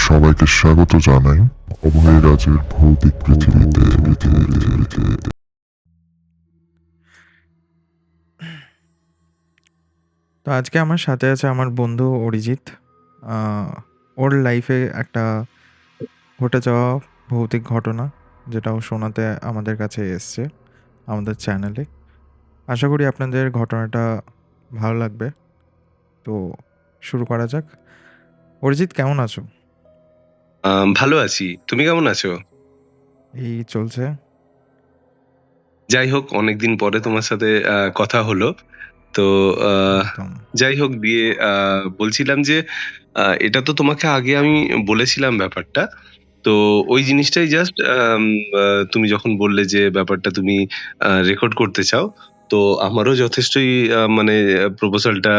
সবাইকে স্বাগত জানাই অভয় রাজের ভৌতিক পৃথিবীতে। তো আজকে আমার সাথে আছে আমার বন্ধু অরিজিৎ। ওর লাইফে একটা ঘটে যাওয়া ভৌতিক ঘটনা, যেটা ও শোনাতে আমাদের কাছে এসছে আমাদের চ্যানেলে। আশা করি আপনাদের ঘটনাটা ভালো লাগবে। তো শুরু করা যাক। অরিজিৎ, কেমন আছো? ভালো আছি। তুমি কেমন আছো? এই চলছে। যাই হোক, অনেকদিন পরে তোমার সাথে কথা হলো। তো একদম। যাই হোক, দিয়ে বলছিলাম যে এটা তো তোমাকে আগে আমি বলেছিলাম ব্যাপারটা। তো ওই জিনিসটাই জাস্ট তুমি যখন বললে যে ব্যাপারটা তুমি রেকর্ড করতে চাও, তো আমারও যথেষ্টই মানে প্রপোজালটা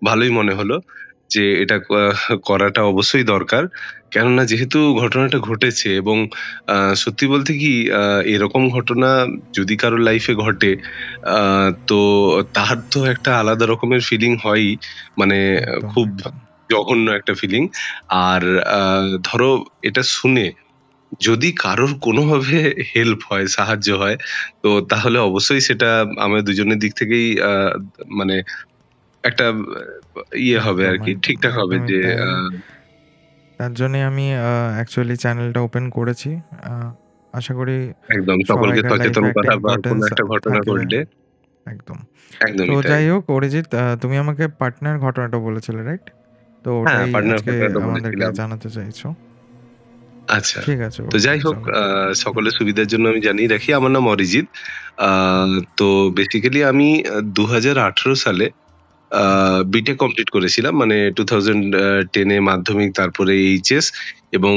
ভালোই মনে হলো যে এটা করাটা অবশ্যই দরকার। কেননা যেহেতু ঘটনাটা ঘটেছে এবং সত্যি বলতে কি, এরকম ঘটনা যদি কারোর লাইফে ঘটে, তো তার তো একটা আলাদা রকমের ফিলিং হয়ই। মানে একদম খুব একদম জঘন্য একটা ফিলিং। আর ধরো, এটা শুনে যদি কারোর কোনোভাবে হেল্প হয়, সাহায্য হয়, তো তাহলে অবশ্যই সেটা আমাদের দুজনের দিক থেকেই মানে একটা ইয়ে হবে একদম আর কি, একদম ঠিকঠাক হবে একদমই যে তাই। তার জন্যে আমি অ্যাকচুয়ালি চ্যানেলটা ওপেন করেছি। আশা করি একদম সকলকে সবাইকার সচেতন লাইফে একটা করা বা কোনো ইম্পর্টেন্স একটা ঘটনা থাকে। ঘটলে। একদম। তো একদমই তাই। যাই হোক অরিজিৎ, তুমি আমাকে পার্টনার ঘটনাটা বলেছিলে, রাইট? তো হ্যাঁ, ওটাই পার্টনার আজকে ঘটনাটা আমাদেরকে বলেছিলাম। জানাতে চাইছো? আচ্ছা। ঠিক আছে, তো ওকে, যাই হোক, চলো। হুম, সকলের সুবিধার জন্য আমি জানিয়ে রাখি, আমার নাম অরিজিৎ। হুম, তো বেসিক্যালি আমি ২০১৮ সালে হুম, বিটেক কমপ্লিট করেছিলাম। মানে 2010 এ মাধ্যমিক, তারপরে এইচএস এবং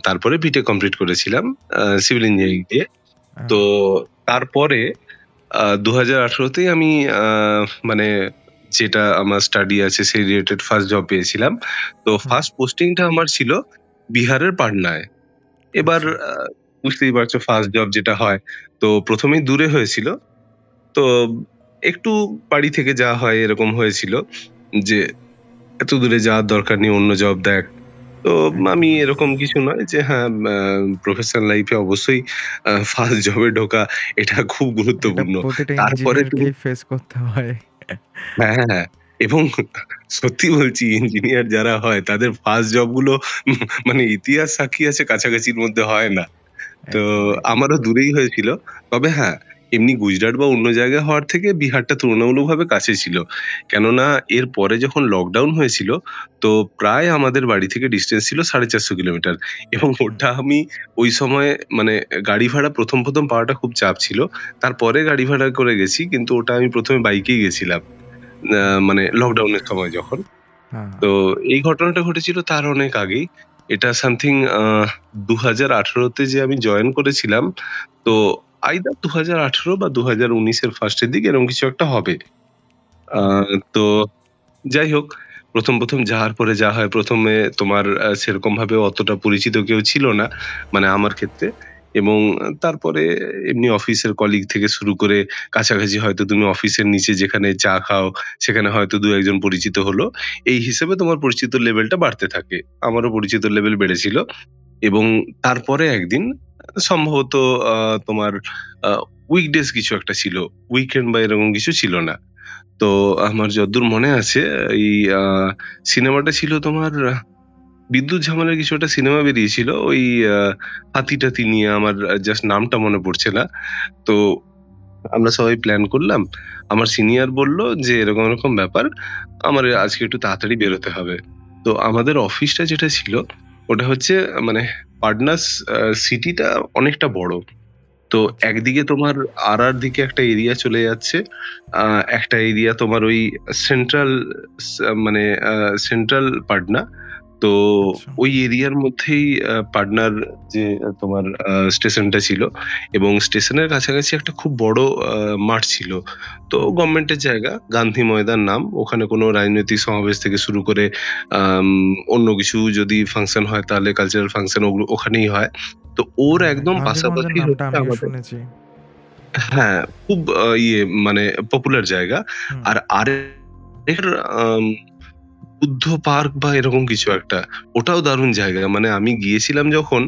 তারপরে বিটেক কমপ্লিট করেছিলাম সিভিল ইঞ্জিনিয়ারিং দিয়ে। আহ, তো তারপরে ২০১৮ তেই আমি মানে যেটা আমার স্টাডি আছে সেই রিলেটেড ফার্স্ট জব পেয়েছিলাম। তো হুম, ফার্স্ট পোস্টিংটা আমার ছিল বিহারের পাটনায়। এবার আচ্ছা, বুঝতেই পারছো ফার্স্ট জব যেটা হয়। তো ১ম এই দূরে হয়েছিল। তো একটু বাড়ি থেকে যাওয়া হয় এরকম হয়েছিল যে, "এত দূরে যাওয়ার দরকার নেই, অন্য জব দেখ।" তো একদম আমি একদম। এরকম কিছু নয় যে হ্যাঁ, প্রফেশনাল লাইফ এ অবশ্যই ফার্স্ট জবে ঢোকা এটা খুব এটা গুরুত্বপূর্ণ। প্রতিটা তারপরে তুমি ইঞ্জিনিয়ারকেই ফেস করতে হয়। হ্যাঁ, হ্যাঁ, হ্যাঁ। এবং সত্যি বলছি, ইঞ্জিনিয়ার যারা হয় তাদের ফার্স্ট জব গুলো মানে ইতিহাস সাক্ষী আছে, কাছাকাছির মধ্যে হয় না। তো একদম একদম। আমারও দূরেই হয়েছিল। তবে হ্যাঁ, এমনি গুজরাট বা অন্য জায়গায় হওয়ার থেকে বিহারটা তুলনামূলকভাবে কাছে ছিল। কেননা এর পরে যখন লকডাউন হয়েছিল, তো প্রায় আমাদের বাড়ি থেকে ডিসটেন্স ছিল 450 কিলোমিটার। এবং হুম, ওটা আমি ওই সময় মানে গাড়ি ভাড়া ১ম পাওয়াটা খুব চাপ ছিল। তারপরে গাড়ি ভাড়া করে গেছি। কিন্তু ওটা আমি ১ম এ বাইকেই গেছিলাম। মানে হুম, লকডাউনের সময় যখন। হ্যাঁ, তো এই ঘটনাটা ঘটেছিল তার অনেক আগেই। এটা সামথিং ২০১৮ তে যে আমি জয়েন করেছিলাম, তো হুম, আইদার ২০১৮ বা ২০১৯ এর ফার্স্ট এর দিকে এরকম কিছু একটা হবে। আ হুম, তো যাই হোক, ১ম যাওয়ার পরে যা হয়, ১ম এ তোমার সেরকমভাবে অতটা পরিচিত কেউ ছিল না, মানে আমার ক্ষেত্রে। এবং তারপরে এমনি অফিসের কলিগ থেকে শুরু করে কাছাকাছি হয়তো তুমি অফিসের নিচে যেখানে চা খাও, সেখানে হয়তো ২-১ জন পরিচিত হলো। এই হিসেবে তোমার পরিচিত লেভেলটা বাড়তে থাকে। আমারও পরিচিত লেভেল বেড়েছিল। এবং তারপরে একদিন সম্ভবত আ তোমার আ উইকডেজ কিছু একটা ছিল। উইকেন্ড বা এরকম কিছু ছিল না। তো আমার যতদূর মনে আছে, এই আ সিনেমাটা ছিল তোমার বিদ্যুৎ ঝামেলার কিছু একটা সিনেমা বেরিয়েছিল। ওই আ হাতি-টাতি নিয়ে, আমার জাস্ট নামটা মনে পড়ছে না। তো আমরা সবাই প্ল্যান করলাম। আমার সিনিয়র বলল যে, "এরকম, এরকম ব্যাপার। আমার হুম, আজকে একটু তাড়াতাড়ি বেরোতে হবে।" তো আমাদের অফিসটা যেটা ছিল, ওটা হচ্ছে মানে পার্টনার্স সিটিটা অনেকটা বড়। তো আচ্ছা, একদিকে তোমার দিকে একটা এরিয়া চলে যাচ্ছে। আ একটা এরিয়া তোমার ওই সেন্ট্রাল মানে সেন্ট্রাল পাটনা। তো আচ্ছা, ওই এরিয়ার মধ্যেই পাটনার যে তোমার স্টেশনটা ছিল, এবং স্টেশনের কাছাকাছি একটা খুব বড় আ মাঠ ছিল। তো হুম, গভর্নমেন্টের জায়গা, গান্ধী ময়দান নাম। ওখানে কোনো রাজনৈতিক সমাবেশ থেকে শুরু করে আম অন্য কিছু যদি ফাংশন হয়, তাহলে কালচারাল ফাংশন ওগুলো ওখানেই হয়। তো ওর হ্যাঁ, একদম গান্ধীগঞ্জের পাশাপাশি নামটা হচ্ছে আমিও আমাদের। শুনেছি। হ্যাঁ, খুব মানে পপুলার জায়গা। হুম, আর আরেকটার আম বুদ্ধ পার্ক বা এরকম কিছু একটা। ওটাও দারুণ জায়গা। মানে আমি গিয়েছিলাম যখন,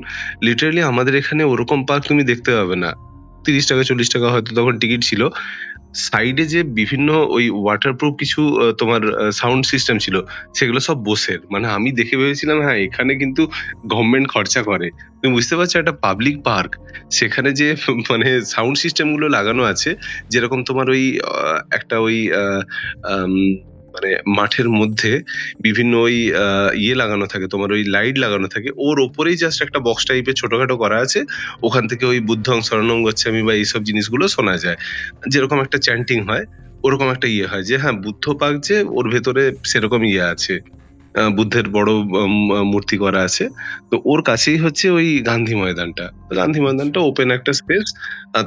লিটারেলি আমাদের এখানে ওরকম পার্ক তুমি দেখতে পাবে না। ৳৩০ ৳৪০ হয়তো তখন টিকিট ছিল। সাইডে যে বিভিন্ন ওই ওয়াটারপ্রুফ কিছু তোমার সাউন্ড সিস্টেম ছিল, সেগুলো সব বোসের। মানে আমি দেখে ভেবেছিলাম হ্যাঁ, এখানে কিন্তু গভর্নমেন্ট খরচা করে। তুমি বুঝতে পারছো, একটা পাবলিক পার্ক। সেখানে যে মানে সাউন্ড সিস্টেম গুলো লাগানো আছে, যেরকম তোমার ওই একটা ওই আম মানে মাঠের মধ্যে বিভিন্ন ওই ইয়ে লাগানো থাকে, তোমার ওই লাইট লাগানো থাকে। ওর ওপরেই জাস্ট একটা বক্স টাইপের ছোটখাটো করা আছে। ওখান থেকে ওই বুদ্ধং শরণং গচ্ছামি বা এইসব জিনিসগুলো শোনা যায়। যেরকম একটা চ্যান্টিং হয়, ওরকম একটা ইয়ে হয় যে হ্যাঁ, বুদ্ধ পার্ক যে ওর ভেতরে সেরকম ইয়ে আছে। বুদ্ধের বড় মূর্তি করা আছে। তো ওর কাছেই হচ্ছে ওই গান্ধী ময়দানটা। তো গান্ধী আচ্ছা। ময়দানটা ওপেন একটা স্পেস।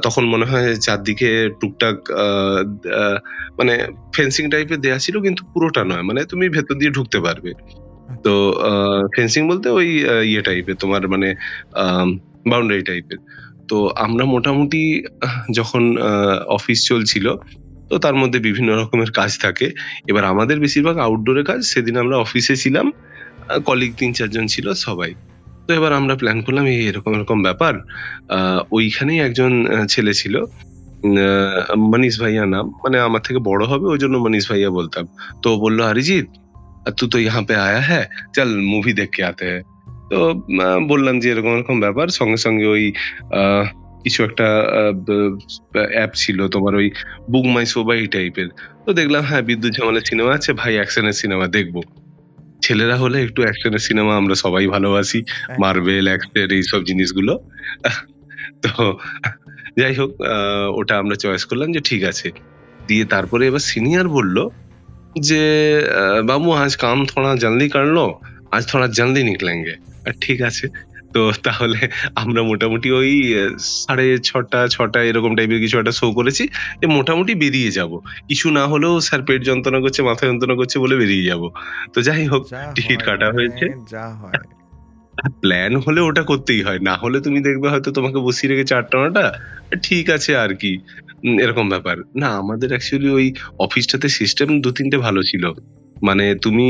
তখন মনে হয় চারদিকে টুকটাক আ মানে ফেন্সিং টাইপের দেয়া ছিল, কিন্তু পুরোটা নয়। মানে তুমি ভেতর দিয়ে ঢুকতে পারবে। তো আচ্ছা। ফেন্সিং বলতে ওই ইয়ে টাইপের তোমার মানে আম বাউন্ডারি টাইপের। তো আমরা মোটামুটি যখন অফিস চলছিল, তো তার মধ্যে বিভিন্ন রকমের কাজ থাকে। এবার আমাদের বেশিরভাগ আউটডোরে কাজ। সেদিন আমরা অফিসে ছিলাম। কলিগ ৩-৪ জন ছিল সবাই। তো এবার আমরা প্ল্যান করলাম এই এরকম ব্যাপার। আ ওইখানেই একজন ছেলে ছিল। মনীষ ভাইয়া নাম। মানে আমার থেকে বড় হবে, ওইজন্য মনীষ ভাইয়া বলতাম। তো ও বলল, "অরিজিৎ, तू तो यहाँ पे आया है, चल मूवी देख के आते हैं।" তো বললাম যে এরকম ব্যাপার। সঙ্গে, সঙ্গে ওই আ কিছু একটা আ ব অ্যাপ ছিল তোমার ওই বুক মাই শো বা এই টাইপের। তো দেখলাম হ্যাঁ, বিদ্যুৎ জামালের সিনেমা আছে, ভাই অ্যাকশনের সিনেমা দেখব। ছেলেরা হলে একটু অ্যাকশনের সিনেমা আমরা সবাই ভালোবাসি। একদম, মার্ভেল, একদম। অ্যাকশন এইসব জিনিসগুলো। তো যাই হোক, ওটা আমরা চয়েস করলাম যে ঠিক আছে। দিয়ে তারপরে এবার সিনিয়র বলল যে "বাবু আজ কাম থোড়া জলদি কর লো, আজ থোড়া জলদি নিকলেंगे।" ঠিক আছে। তো তাহলে আমরা মোটামুটি ওই 6:30 6টা এরকম টাইপের কিছু একটা শো করেছি। যে মোটামুটি বেরিয়ে যাবো। কিছু না হলেও স্যার পেট যন্ত্রণা করছে, মাথা যন্ত্রণা করছে বলে বেরিয়ে যাবো। তো যাই হোক, যা টিকিট হয় কাটা মানে হয়েছে। যা হয়। প্ল্যান হলে ওটা করতেই হয়। না হলে তুমি দেখবে হয়তো তোমাকে বসিয়ে রেখেছে ৮টা-৯টা। ঠিক আছে আর কি। এরকম ব্যাপার। না, আমাদের অ্যাকচুয়ালি ওই অফিসটাতে সিস্টেম ২-৩ টে ভালো ছিল। মানে তুমি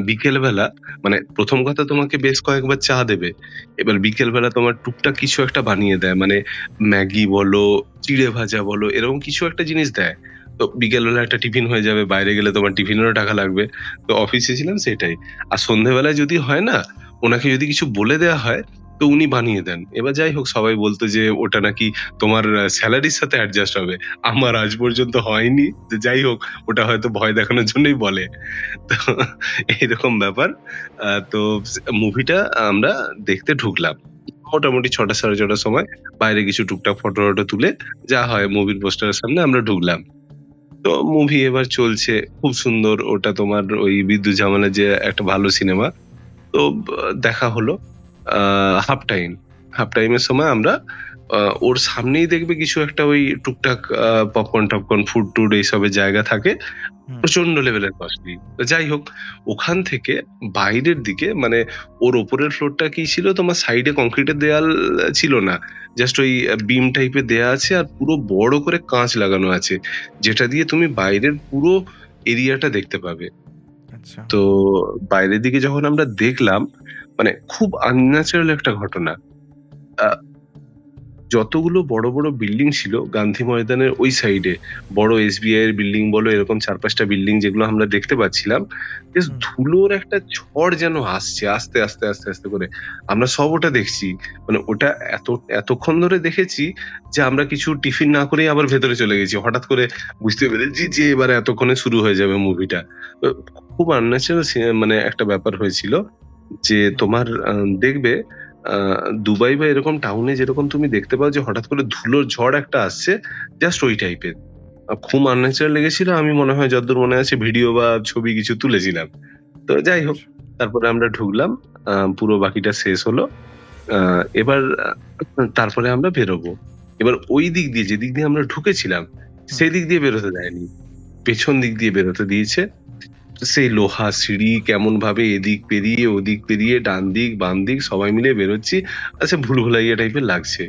বিকেল বেলা, মানে ১ম কথা তোমাকে বেশ কয়েকবার চা দেবে। এবার বিকেল বেলা তোমার টুকটাক কিছু একটা বানিয়ে দেয়। মানে ম্যাগি বলো, চিড়ে ভাজা বলো, এরকম কিছু একটা জিনিস দেয়। তো বিকেল বেলা একটা টিফিন হয়ে যাবে। বাইরে গেলে তোমার টিফিনেরও টাকা লাগবে। তো অফিসে ছিলাম সেটাই। আর সন্ধ্যেবেলায় যদি হয় না, উনাকে যদি কিছু বলে দেয়া হয়, তো উনি বানিয়ে দেন। এবার যাই হোক, সবাই বলত যে ওটা নাকি তোমার সেলারির সাথে অ্যাডজাস্ট হবে। আমার আজ পর্যন্ত হয়নি। তো যাই হোক, ওটা হয়তো ভয় দেখানোর জন্যই বলে। তো এইরকম ব্যাপার। তো মুভিটা আমরা দেখতে ঢুকলাম। মোটামুটি ৬টা ৬:৩০ সময় বাইরে কিছু টুকটাক ফটো-টটো তুলে যা হয় মুভির পোস্টারের সামনে আমরা ঢুকলাম। তো মুভি এবার চলছে। খুব সুন্দর। ওটা তোমার ওই বিদ্যুৎ জামালের যে একটা ভালো সিনেমা। তো দেখা হলো। আ হাফ টাইম। হাফ টাইমের সময় আমরা আ ওর সামনেই দেখবে কিছু একটা ওই টুকটাক পপকর্ন-টপকর্ন, ফুড-টুড এইসবের জায়গা থাকে। হুম। প্রচন্ড লেভেলের কস্টলি। তো যাই হোক, ওখান থেকে বাইরের দিকে মানে ওর উপরের ফ্লোরটা কি ছিল, তোমার সাইডে কংক্রিটের দেয়াল ছিল না। জাস্ট ওই বিম টাইপের দেয়া আছে আর পুরো বড় করে কাঁচ লাগানো আছে। যেটা দিয়ে তুমি বাইরের পুরো এরিয়াটা দেখতে পাবে। আচ্ছা। তো বাইরের দিকে যখন আমরা দেখলাম, মানে খুব আনন্যাচারাল একটা ঘটনা। আ যতগুলো বড় বিল্ডিং ছিল গান্ধী ময়দানের ওই সাইডে, বড় এসবিআই এর বিল্ডিং বলো, এরকম ৪-৫ টা বিল্ডিং যেগুলো আমরা দেখতে পাচ্ছিলাম, জাস্ট হুম। ধুলোর একটা ঝড় যেন আসছে আস্তে করে। আমরা সব ওটা দেখছি। মানে ওটা এতক্ষণ ধরে দেখেছি যে আমরা কিছু টিফিন না করেই আবার ভেতরে চলে গেছি। হঠাৎ করে বুঝতে পেরেছি যে এবারে এতক্ষণে শুরু হয়ে যাবে মুভিটা। খুব আনন্যাচারাল মানে একটা ব্যাপার হয়েছিল যে হুম। তোমার দেখবে আ দুবাই বা এরকম টাউনে যেরকম তুমি দেখতে পাও যে হঠাৎ করে ধুলোর ঝড় একটা আসছে, জাস্ট ওই টাইপের। খুব আনন্যাচারাল লেগেছিল। আমি মনে হয় যতদূর মনে আছে ভিডিও বা ছবি কিছু তুলেছিলাম। তো যাই হোক, আচ্ছা। তারপরে আমরা ঢুকলাম। পুরো বাকিটা শেষ হলো। আ এবার তারপরে আমরা বেরোবো। এবার ওই দিক দিয়ে, যেদিক দিয়ে আমরা ঢুকেছিলাম, হুম। সেদিক দিয়ে বেরোতে দেয়নি। পেছন দিক দিয়ে বেরোতে দিয়েছে। সেই লোহা সিঁড়ি কেমনভাবে এদিক পেরিয়ে ওদিক পেরিয়ে ডান দিক বাম দিক সবাই মিলে বেরোচ্ছি। আচ্ছা, ভুলভুলাইয়া টাইপের লাগছে।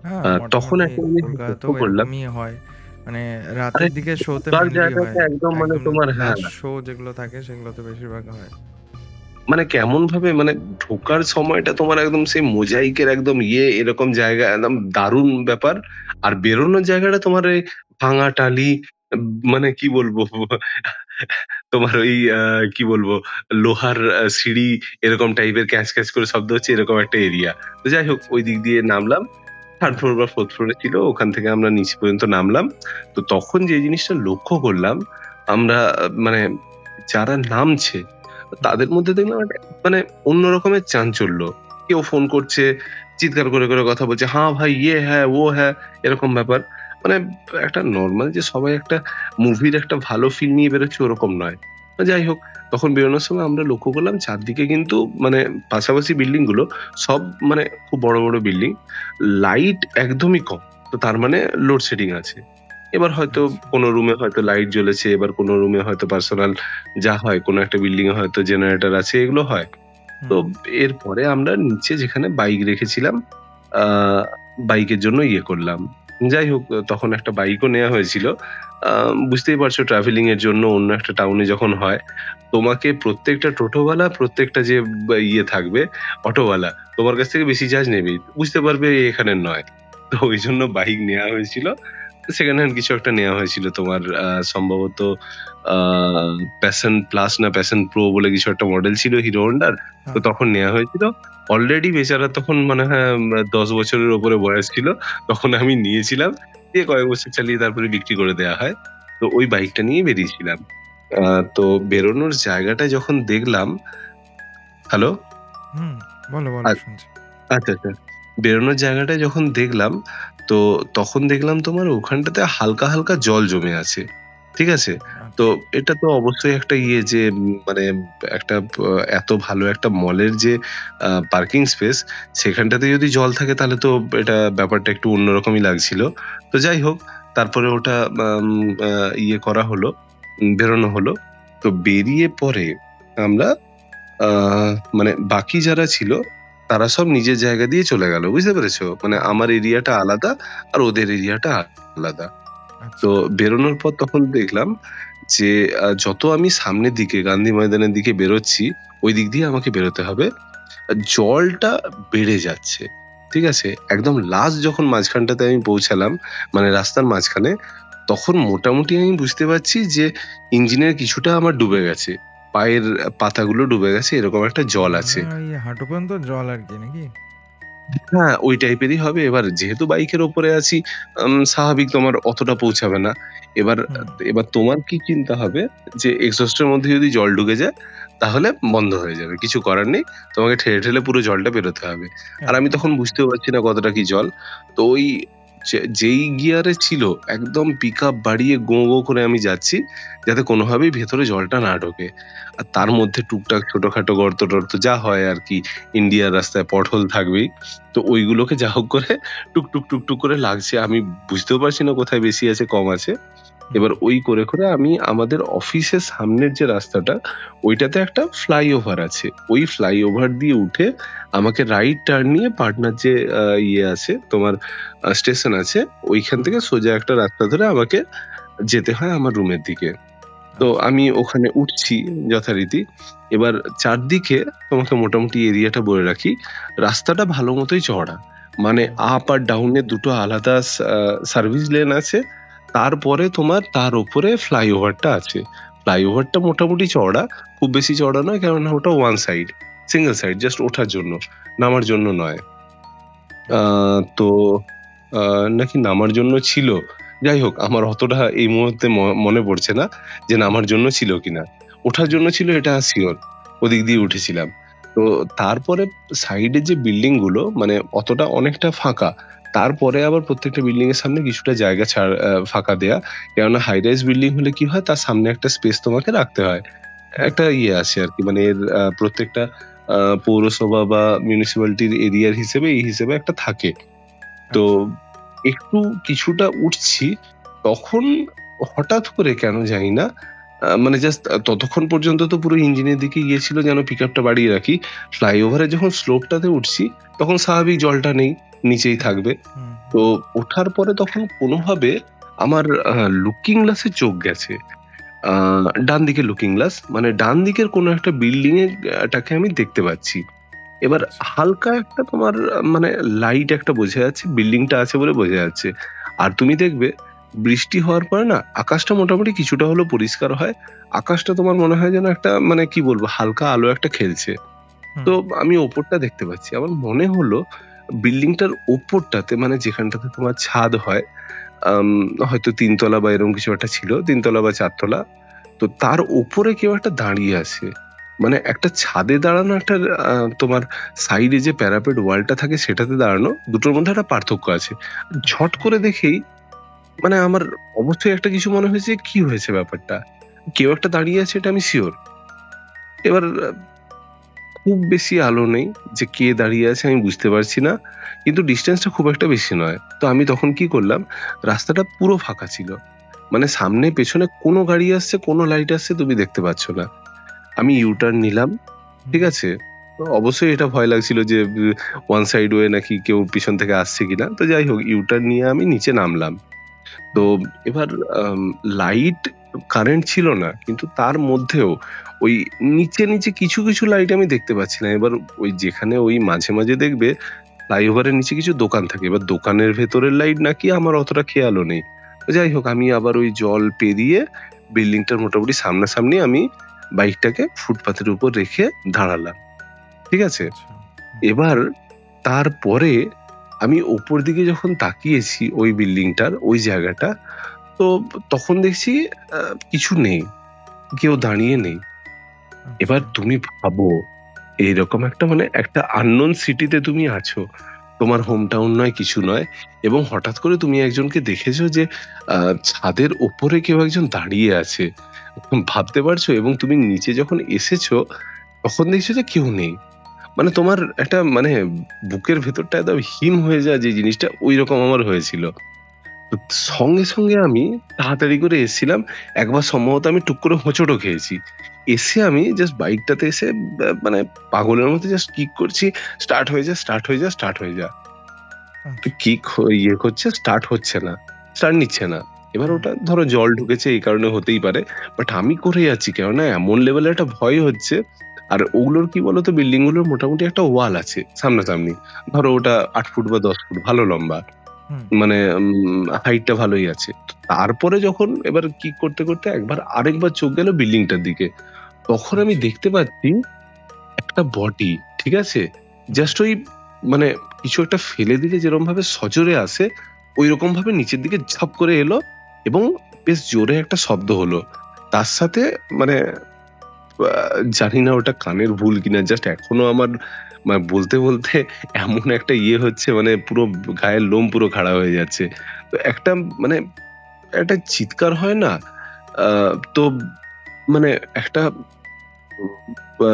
হ্যাঁ, তখন মোটামুটি একটা জিনিস কলকাতাতেও লক্ষ্য করলাম। এরকমই হয়। মানে আরে রাতের দিকে শোতে ঢোকার মেইনলি জায়গাটা হয়। একদম মানে একদম তোমার লাস্ট শো যেগুলো থাকে সেগুলোতে বেশিরভাগ হয়। মানে কেমন ভাবে মানে ঢোকার সময়টা তোমার একদম সেই মোজাইকের একদম এরকম জায়গা একদম দারুণ ব্যাপার। আর বেরোনোর জায়গাটা তোমার এই ভাঙা টালি, মানে কি বলবো তোমার ওই কি বলবো লোহার সিঁড়ি এরকম টাইপের ক্যাঁচ ক্যাঁচ করে শব্দ হচ্ছে এরকম একটা এরিয়া। তো যাই হোক আচ্ছা, ওই আচ্ছা। দিক দিয়ে নামলাম। থার্ড হুম, ফ্লোর বা ফোর্থ ফ্লোরে ছিল। ওখান থেকে আমরা নিচে পর্যন্ত নামলাম। তো তখন যে জিনিসটা লক্ষ্য করলাম, আমরা মানে যারা নামছে হুম। তাদের মধ্যে দেখলাম একটা মানে অন্য রকমের চাঞ্চল্য। কেউ ফোন করছে, চিৎকার করে, করে কথা বলছে, "হ্যাঁ ভাই, ইয়ে হ্যায়, ও হ্যায়" এরকম ব্যাপার। মানে একটা নরমাল যে সবাই একটা মুভির একটা ভালো ফিল নিয়ে বেরোচ্ছে ওরকম নয়। তো যাই হোক, তখন বেরোনোর সময় আমরা লক্ষ্য করলাম চারদিকে কিন্তু মানে পাশাপাশি বিল্ডিং গুলো সব মানে খুব বড়, বড় বিল্ডিং। লাইট একদমই কম। তো তার মানে লোডশেডিং আছে। এবার হয়তো আচ্ছা। কোনো রুমে হয়তো লাইট জ্বলেছে, এবার কোনো রুমে হয়তো পার্সোনাল যা হয় কোনো একটা বিল্ডিং এ হয়তো জেনারেটর আছে, এগুলো হয়। তো হুম, এরপরে আমরা নিচে যেখানে বাইক রেখেছিলাম, আ বাইকের জন্য করলাম। যাই হোক তখন একটা বাইকও নেয়া হয়েছিল। আ বুঝতেই পারছো ট্রাভেলিং এর জন্য অন্য একটা টাউনে যখন হয়, তোমাকে প্রত্যেকটা টোটোওয়ালা, প্রত্যেকটা যে থাকবে অটোওয়ালা, তোমার কাছ থেকে বেশি চার্জ নেবেই। বুঝতে পারবে এখানের নয়। তো ঐজন্য বাইক নেয়া হয়েছিল। সেকেন্ড হ্যান্ড কিছু একটা নেয়া হয়েছিল তোমার সম্ভবত আ প্যাশন প্লাস না প্যাশন প্রো বলে কিছু একটা মডেল ছিল হিরো হোন্ডার। তো হ্যাঁ। তখন নেয়া হয়েছিল। অলরেডি বেচারা তখন মনে হয় ১০ বছরের উপরে বয়স ছিল। তখন আমি নিয়েছিলাম। দিয়ে কয়েক বছর চালিয়ে তারপরে বিক্রি করে দেয়া হয়। তো ওই বাইকটা নিয়েই বেরিয়েছিলাম। আ তো বেরোনোর জায়গাটা যখন দেখলাম, হ্যালো? হুম, বলো, বলো, আ শুনছি। আচ্ছা, আচ্ছা। বেরোনোর জায়গাটা যখন দেখলাম, তো তখন দেখলাম তোমার ওখানটাতে হালকা, হালকা জল জমে আছে। ঠিক আছে? তো আচ্ছা। এটা তো অবশ্যই একটা যে মানে একটা এত ভালো একটা মলের যে পার্কিং স্পেস সেখানটাতে যদি জল থাকে তাহলে তো এটা ব্যাপারটা একটু অন্যরকমই লাগছিল। তো যাই হোক তারপরে ওটা আম আ করা হলো, বেরোনো হলো। তো বেরিয়ে পরে আমরা আ মানে বাকি যারা ছিল তারা সব নিজের জায়গা দিয়ে চলে গেল। বুঝতে পেরেছো? মানে হুম, আমার এরিয়াটা আলাদা আর ওদের এরিয়াটা আলাদা। আচ্ছা। তো বেরোনোর পর তখন দেখলাম যে যত আমি সামনের দিকে গান্ধী ময়দানের দিকে বেরোচ্ছি, ওই দিক দিয়ে আমাকে বেরোতে হবে। জলটা বেড়ে যাচ্ছে। ঠিক আছে? একদম লাস্ট যখন মাঝখানটাতে আমি পৌঁছালাম, মানে রাস্তার মাঝখানে, তখন মোটামুটি আমি বুঝতে পারছি যে ইঞ্জিনের কিছুটা আমার ডুবে গেছে। পায়ের পাতাগুলো ডুবে গেছে এরকম একটা জল মানে আছে। ওই হাঁটু পর্যন্ত জল আরকি নাকি? হ্যাঁ, ওই টাইপেরই হবে। এবার যেহেতু বাইকের ওপরে আছি, স্বাভাবিক তোমার অতটা পৌঁছাবে না। এবার হুম, এবার তোমার কি চিন্তা হবে যে এক্সহস্ট এর মধ্যে যদি জল ঢুকে যায়, তাহলে বন্ধ হয়ে যাবে। কিছু করার নেই। তোমাকে ঠেলে, ঠেলে পুরো জলটা বেরোতে হবে। আর আমি একদম। তখন বুঝতেও পারছি না কতটা কি জল। তো ওই যেই গিয়ারে ছিল একদম পিকআপ বাড়িয়ে গোঁ, গোঁ করে আমি যাচ্ছি, যাতে কোনোভাবেই ভেতরে জলটা না ঢোকে। আর তার হুম, মধ্যে টুকটাক ছোটখাটো গর্ত-টর্ত যা হয় আরকি। ইন্ডিয়ার রাস্তায় পটহোল থাকবেই। তো ওইগুলোকে যা হোক করে টুকটুক, টুকটুক করে লাগছে। আমি বুঝতেও পারছি না কোথায় বেশি আছে, কম আছে। হুম, এবার ওই করে, করে আমি আমাদের অফিসের সামনের যে রাস্তাটা, ওইটাতে একটা ফ্লাইওভার আছে। ওই ফ্লাইওভার দিয়ে উঠে আমাকে রাইট টার্ন নিয়ে পাটনার যে আছে তোমার স্টেশন আছে, ওইখান হুম, থেকে সোজা একটা রাস্তা ধরে আমাকে যেতে হয় আমার রুমের দিকে। তো আচ্ছা। আমি ওখানে উঠছি যথারীতি। এবার চারদিকে তোমাকে মোটামুটি এরিয়াটা বলে রাখি। রাস্তাটা ভালো মতোই চওড়া। মানে হুম, আপ আর ডাউন এর দুটো আলাদা সার্ভিস লেন আছে। তারপরে তোমার তার উপরে ফ্লাইওভারটা আছে। ফ্লাইওভারটা মোটামুটি চওড়া। খুব বেশি চওড়া নয় কেননা ওটা one side. Single side just ওঠার জন্য। নামার জন্য নয়। আ আচ্ছা। তো আ নাকি নামার জন্য ছিল। যাই হোক আমার অতটা এই মুহূর্তে মনে পড়ছে না যে হুম, নামার জন্য ছিল কিনা। ওঠার জন্য আচ্ছা। ছিল এটা সিওর। ওদিক দিয়ে হুম, উঠেছিলাম। তো তারপরে সাইডে যে বিল্ডিং গুলো মানে অনেকটা ফাঁকা। তারপরে আবার প্রত্যেকটা বিল্ডিং এর সামনে কিছুটা জায়গা ফাঁকা দেয়া। কেননা হাই রাইজ বিল্ডিং হলে কি হয় তার সামনে একটা স্পেস তোমাকে রাখতে হয়। হুম, একটা আছে আরকি মানে এর প্রত্যেকটা আ পৌরসভা বা মিউনিসিপ্যালিটির এরিয়ার হিসেবে এই হিসেবে একটা থাকে। তো আচ্ছা। একটু কিছুটা উঠছি, তখন হঠাৎ করে কেন জানি না মানে জাস্ট ততক্ষণ পর্যন্ত তো পুরো ইঞ্জিনের দিকে গিয়েছিল যেন পিকআপটা বাড়িয়ে রাখি। ফ্লাইওভারে যখন স্লোপটাতে উঠছি, তখন স্বাভাবিক জলটা নেই, নিচেই হুম, থাকবে। হুম, তো হুম, ওঠার পরে তখন কোনভাবে আমার লুকিং গ্লাসে চোখ গেছে। আ ডান দিকের লুকিং গ্লাস, মানে ডান দিকের কোনো একটা বিল্ডিং টাকে আমি দেখতে পাচ্ছি। এবার আচ্ছা। হালকা একটা তোমার মানে লাইট একটা বোঝা যাচ্ছে, বিল্ডিংটা আছে বলে বোঝা যাচ্ছে। আর তুমি দেখবে বৃষ্টি হওয়ার পরে না আকাশটা মোটামুটি কিছুটা হলেও পরিষ্কার হয়। আকাশটা তোমার মনে হয় যেন একটা মানে কি বলবো হালকা আলো একটা খেলছে। হুম, তো আমি ওপরটা দেখতে পাচ্ছি। আমার মনে হলো বিল্ডিংটার ওপরটাতে মানে যেখানটাতে তোমার ছাদ হয়, আম হয়তো ৩ তলা বা এরকম কিছু একটা ছিল। ৩ তলা বা ৪ তলা। তো তার উপরে কেউ একটা দাঁড়িয়ে আছে। মানে একটা ছাদে দাঁড়ানো, একটা তোমার সাইডে যে প্যারাপেট ওয়ালটা থাকে সেটাতে দাঁড়ানো, দুটোর মধ্যে একটা পার্থক্য আছে। ঝট আচ্ছা। করে দেখেই মানে আমার অবশ্যই একটা কিছু মনে হয়েছে, কি হয়েছে ব্যাপারটা? কেউ একটা দাঁড়িয়ে আছে এটা আমি সিউর। এবার খুব বেশি আলো নেই, যে কে দাঁড়িয়ে আছে আমি বুঝতে পারছি না। কিন্তু ডিসট্যান্সটা খুব একটা বেশি নয়। তো আমি তখন কি করলাম, রাস্তাটা পুরো ফাঁকা ছিল। মানে সামনে পেছনে কোনো গাড়ি আসছে, কোনো লাইট আসছে তুমি দেখতে পাচ্ছ না। আমি আচ্ছা। ইউ-টার্ন নিলাম, হুম, ঠিক আছে? তো অবশ্যই এটা ভয় লাগছিল যে ওয়ান সাইড ওয়ে নাকি কেউ পিছন থেকে আসছে কিনা। তো যাই হোক ইউ-টার্ন নিয়ে আমি নিচে নামলাম। তো হুম, এবার লাইট কারেন্ট ছিল না। কিন্তু তার মধ্যেও ওই নিচে কিছু লাইট আমি দেখতে পাচ্ছিলাম। এবার ওই যেখানে ওই মাঝে দেখবে ফ্লাইওভারের নিচে কিছু দোকান থাকে। এবার দোকানের ভেতরের লাইট নাকি আমার অতটা খেয়ালও নেই। তো যাই হোক আমি আবার ওই জল পেরিয়ে বিল্ডিংটার মোটামুটি সামনাসামনি আমি বাইকটাকে ফুটপাথের উপর রেখে দাঁড়ালাম। ঠিক আছে? আচ্ছা। হুম, এবার তারপরে আমি উপর দিকে যখন তাকিয়েছি ওই বিল্ডিংটার ওই জায়গাটা, তো তখন দেখছি আ কিছু নেই। কেউ দাঁড়িয়ে নেই। এবার আচ্ছা। তুমি ভাবো এইরকম একটা মানে একটা unknown সিটিতে তুমি আছো। তোমার হোম টাউন নয়, কিছু নয়, এবং হঠাৎ করে তুমি একজনকে দেখেছো যে আ ছাদের ওপরে কেউ একজন দাঁড়িয়ে আছে। ভাবতে পারছো? এবং তুমি নিচে যখন এসেছো তখন দেখছো যে কেউ নেই। মানে তোমার একটা মানে বুকের ভেতরটা একদম হিম হয়ে যায় যে জিনিসটা, ঐরকম আমার হয়েছিল। তো সঙ্গে আমি তাড়াতাড়ি করে এসছিলাম। একবার সম্ভবত আমি টুক করে হোঁচটও খেয়েছি। এসে আমি জাস্ট বাইকটাতে এসে মানে পাগলের মতো জাস্ট কিক করছি, স্টার্ট হয়ে যা, স্টার্ট হয়ে যা, স্টার্ট হয়ে যা। তো আচ্ছা। কিক ইয়ে করছে, স্টার্ট হচ্ছে না, স্টার্ট নিচ্ছে না। এবার হুম, ওটা ধরো জল ঢুকেছে এই কারণে হতেই পারে। বাট আমি করে যাচ্ছি, কেননা এমন লেভেলের একটা ভয় হচ্ছে। আর ওগুলোর কি বলতো, বিল্ডিং গুলোর মোটামুটি একটা ওয়াল আছে সামনাসামনি। ধরো ওটা ৮ ফুট বা ১০ ফুট, ভালো লম্বা। হুম, মানে হাইটটা ভালোই আছে। তারপরে যখন এবার কিক করতে একবার আরেকবার চোখ গেল বিল্ডিংটার দিকে। তখন আমি আচ্ছা। দেখতে পাচ্ছি একটা বডি, ঠিক আছে? জাস্ট ওই মানে কিছু একটা ফেলে দিলে যেরমভাবে সজোরে আসে, ঐরকম ভাবে নিচের দিকে ঝাঁপ করে এলো এবং বেশ জোরে একটা শব্দ হলো। তার সাথে মানে আ জানি না ওটা কানের ভুল কিনা, জাস্ট এখনো আমার বলতে এমন একটা ইয়ে হচ্ছে, মানে পুরো গায়ের লোম পুরো খাড়া হয়ে যাচ্ছে। তো একটা মানে একটা চিৎকার হয় না? আ তো মানে একটা আ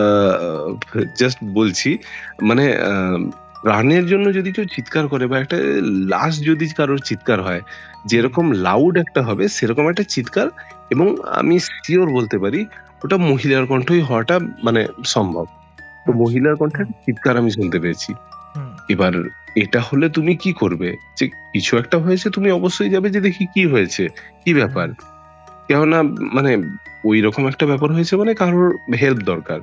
জাস্ট বলছি, মানে প্রাণের জন্য যদি কেউ চিৎকার করে বা একটা লাশ যদি কারোর চিৎকার হয়, হুম, যেরকম লাউড একটা হবে সেরকম একটা চিৎকার, এবং আমি সিওর বলতে পারি ওটা মহিলার কণ্ঠই হওয়াটা মানে সম্ভব। তো আচ্ছা। মহিলার কণ্ঠে হুম, একটা চিৎকার আমি শুনতে পেয়েছি। হুম, এবার এটা হলে তুমি কি করবে? যে কিছু একটা হয়েছে, তুমি অবশ্যই যাবে যে দেখি কি হয়েছে, কি হুম, ব্যাপার? কেননা মানে ঐরকম একটা ব্যাপার হয়েছে মানে কারোর হেল্প দরকার।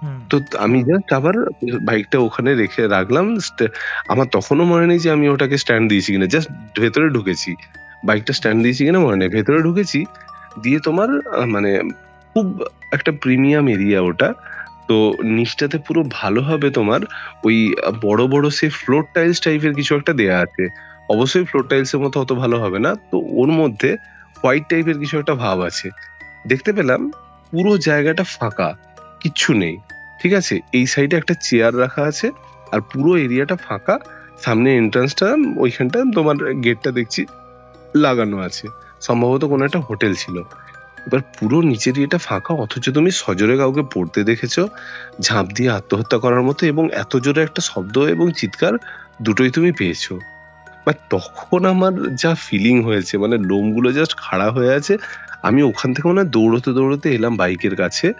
হুম, তো আমি স্বাভাবিক। জাস্ট আবার বাইকটা ওখানে রেখে রাখলাম। আমার তখনও মনে নেই যে আমি ওটাকে স্ট্যান্ড দিয়েছি কিনা। জাস্ট ভেতরে ঢুকেছি। বাইকটা স্ট্যান্ড আচ্ছা। দিয়েছি কিনা মনে নেই। ভেতরে ঢুকেছি। দিয়ে তোমার মানে খুব একটা প্রিমিয়াম এরিয়া ওটা। তো নিচটাতে পুরো ভালোভাবে তোমার ওই বড় সেই ফ্লোর টাইলস টাইপের কিছু একটা দেয়া আছে। অবশ্যই ফ্লোর টাইলস এর মতো অত ভালো হবে না। তো ওর মধ্যে হোয়াইট টাইপের কিছু একটা ভাব আছে। দেখতে পেলাম পুরো জায়গাটা ফাঁকা। কিচ্ছু নেই। ঠিক আছে? এই সাইডে একটা চেয়ার রাখা আছে। আর পুরো এরিয়াটা ফাঁকা। সামনে এন্ট্রান্সটা ওইখানটা তোমার গেটটা দেখছি লাগানো আছে। সম্ভবত কোনো আচ্ছা। একটা হোটেল ছিল। এবার পুরো নিচের ইয়েটা ফাঁকা, অথচ তুমি সজোরে কাউকে পড়তে দেখেছো, ঝাঁপ দিয়ে আত্মহত্যা করার মতো, এবং এত জোরে একটা শব্দ এবং চিৎকার দুটোই তুমি পেয়েছো। বাট তখন আমার যা ফিলিং হয়েছে, মানে লোমগুলো জাস্ট খাড়া হয়ে আছে। আমি ওখান থেকে মনে হয় দৌড়তে এলাম বাইকের কাছে।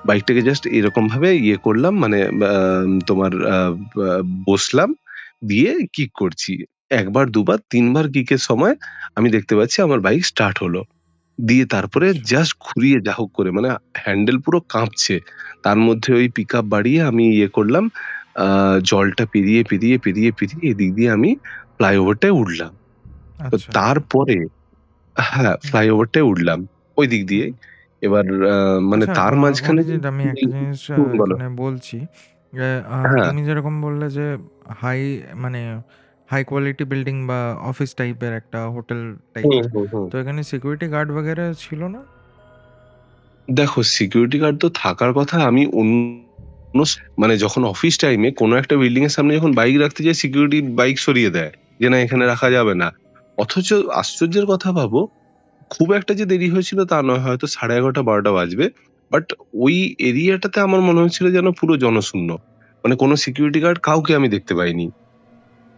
বাইকটাকে জাস্ট এরকম ভাবে ইয়ে করলাম, মানে তোমার বা বসলাম, দিয়ে কিক করছি। একবার, দুবার, ৩ বার কিকের সময় আমি দেখতে পাচ্ছি আমার বাইক স্টার্ট হলো। দিয়ে তারপরে আচ্ছা। জাস্ট ঘুরিয়ে যা হোক করে মানে হ্যান্ডেল পুরো কাঁপছে। তার মধ্যে ওই পিকআপ বাড়িয়ে আমি ইয়ে করলাম, আ জলটা পেরিয়ে এদিক দিয়ে আমি ফ্লাইওভারটায় উঠলাম। তো আচ্ছা, আচ্ছা। তারপরে হ্যাঁ, হুম, ফ্লাইওভারটায় উঠলাম ওই দিক হুম। দিয়েই। এবার মানে আচ্ছা, তার মাঝখানে যে অরিজিৎ, আমি একটা জিনিস বলো। এখানে বলছি। যে হ্যাঁ, তুমি যেরকম বললে যে হাই মানে হাই কোয়ালিটি বিল্ডিং বা অফিস টাইপের একটা হোটেল টাইপের। হুম। তো এখানে সিকিউরিটি গার্ড বগেরা ছিল না? দেখো সিকিউরিটি গার্ড তো থাকার কথা। আমি অন্য মানে যখন অফিস টাইমে কোনো একটা বিল্ডিং এর সামনে যখন বাইক রাখতে যাই সিকিউরিটি বাইক সরিয়ে দেয়। যে না এখানে আচ্ছা। রাখা যাবে না। অথচ আশ্চর্যের কথা ভাবো, খুব একটা যে দেরি হয়েছিল তা নয়। হয়তো 11:30-12টা বাজবে। বাট ওই এরিয়াটাতে আমার মনে হচ্ছিল যেন পুরো জনশূন্য। মানে কোনো সিকিউরিটি গার্ড কাউকে আমি দেখতে পাইনি।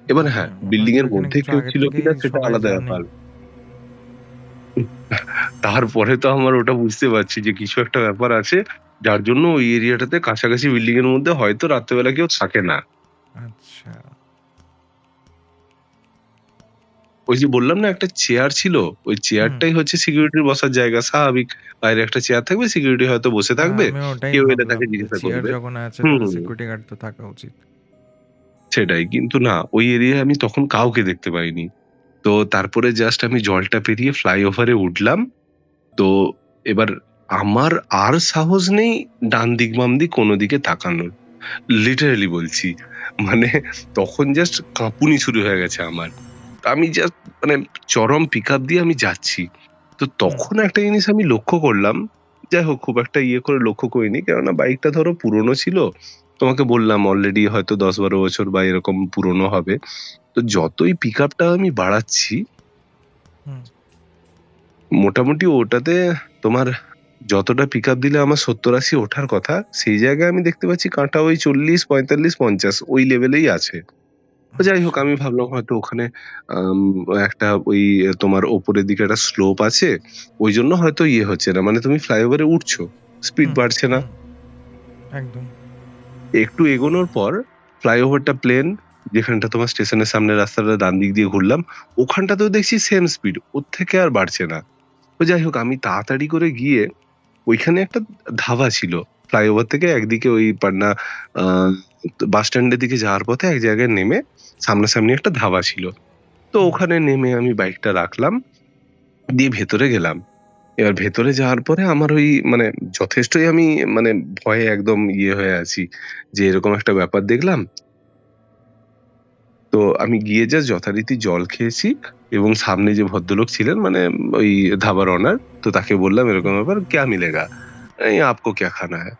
এবার মানে হ্যাঁ, মনে বিল্ডিং হচ্ছে এর ওখানে মধ্যে কিছু কেউ আগে ছিল থেকেই কিনা সেটা সবাই আলাদা জানে। ব্যাপার। তারপরে তো আমার ওটা বুঝতে পারছি যে কিছু একটা ব্যাপার আছে, যার জন্য ওই এরিয়াটাতে কাছাকাছি বিল্ডিং এর মধ্যে হয়তো রাত্রেবেলা কেউ থাকে না। আচ্ছা। ওই যে বললাম না একটা চেয়ার ছিল, ওই হুম। চেয়ারটাই হচ্ছে সিকিউরিটির বসার জায়গা। স্বাভাবিক বাইরে একটা চেয়ার থাকবে, সিকিউরিটি হয়তো বসে থাকবে। আমিও ওটাই কেউ এলে ভাবলাম তাকে যে জিজ্ঞাসা চেয়ার করবে। যখন আছে হুম, তাহলে হুম, সিকিউরিটি গার্ড তো থাকা উচিত। সেটাই। কিন্তু না, ওই এরিয়ায় আমি তখন কাউকে দেখতে পাইনি। তো তারপরে জাস্ট আমি জলটা পেরিয়ে ফ্লাইওভারে উঠলাম। তো এবার আমার আর সাহস নেই ডান দিক বাম দিক কোনো দিকে তাকানোর। লিটারেলি বলছি। মানে তখন জাস্ট কাঁপুনি শুরু হয়ে গেছে আমার। আমি জাস্ট মানে চরম পিকআপ দিয়ে আমি যাচ্ছি। তো হুম, তখন একটা জিনিস আমি লক্ষ্য করলাম। যাই হোক খুব একটা ইয়ে করে লক্ষ্য করিনি। কেননা বাইকটা ধরো পুরনো ছিল। তোমাকে বললাম অলরেডি হয়তো ১০-১২ বছর বা এরকম পুরনো হবে। তো যতই পিকআপটা আমি বাড়াচ্ছি, হুম। মোটামুটি ওটাতে তোমার যতটা পিকআপ দিলে আমার ৭০-৮০ ওঠার কথা, সেই জায়গায় আমি দেখতে পাচ্ছি কাঁটা ওই ৪০, ৪৫, ৫০ ওই লেভেলেই আছে। তো যাই হোক আচ্ছা। আমি ভাবলাম হয়তো ওখানে আম একটা ওই তোমার ওপরের দিকে একটা স্লোপ আছে। ঐজন্য হয়তো ইয়ে হচ্ছে না। মানে তুমি ফ্লাইওভারে উঠছো, স্পিড হুম, বাড়ছে না। হুম। একদম। একটু এগোনোর পর ফ্লাইওভারটা প্লেন, যেখানটা তোমার স্টেশনের সামনের রাস্তাটা ডান দিক দিয়ে ঘুরলাম, ওখানটাতেও দেখছি সেম স্পিড। ওর থেকে আর বাড়ছে না। তো যাই হোক আমি তাড়াতাড়ি করে গিয়ে ওইখানে একটা ধাবা ছিল। ফ্লাইওভার থেকে একদিকে ওই পাটনা আ বাস স্ট্যান্ডের দিকে যাওয়ার পথে এক জায়গায় নেমে সামনাসামনি একটা ধাবা ছিল। তো হুম, ওখানে নেমে আমি বাইকটা রাখলাম। দিয়ে ভেতরে গেলাম। এবার ভেতরে যাওয়ার পরে আমার ওই মানে যথেষ্টই আমি মানে ভয়ে একদম ইয়ে হয়ে আছি। যে এরকম একটা ব্যাপার দেখলাম। তো আমি গিয়ে জাস্ট যথারীতি জল খেয়েছি এবং সামনে যে ভদ্রলোক ছিলেন মানে ওই ধাবার ওনার, তো তাকে বললাম এরকম হুম, ব্যাপার, "क्या मिलेगा?" "आपको क्या खाना है?"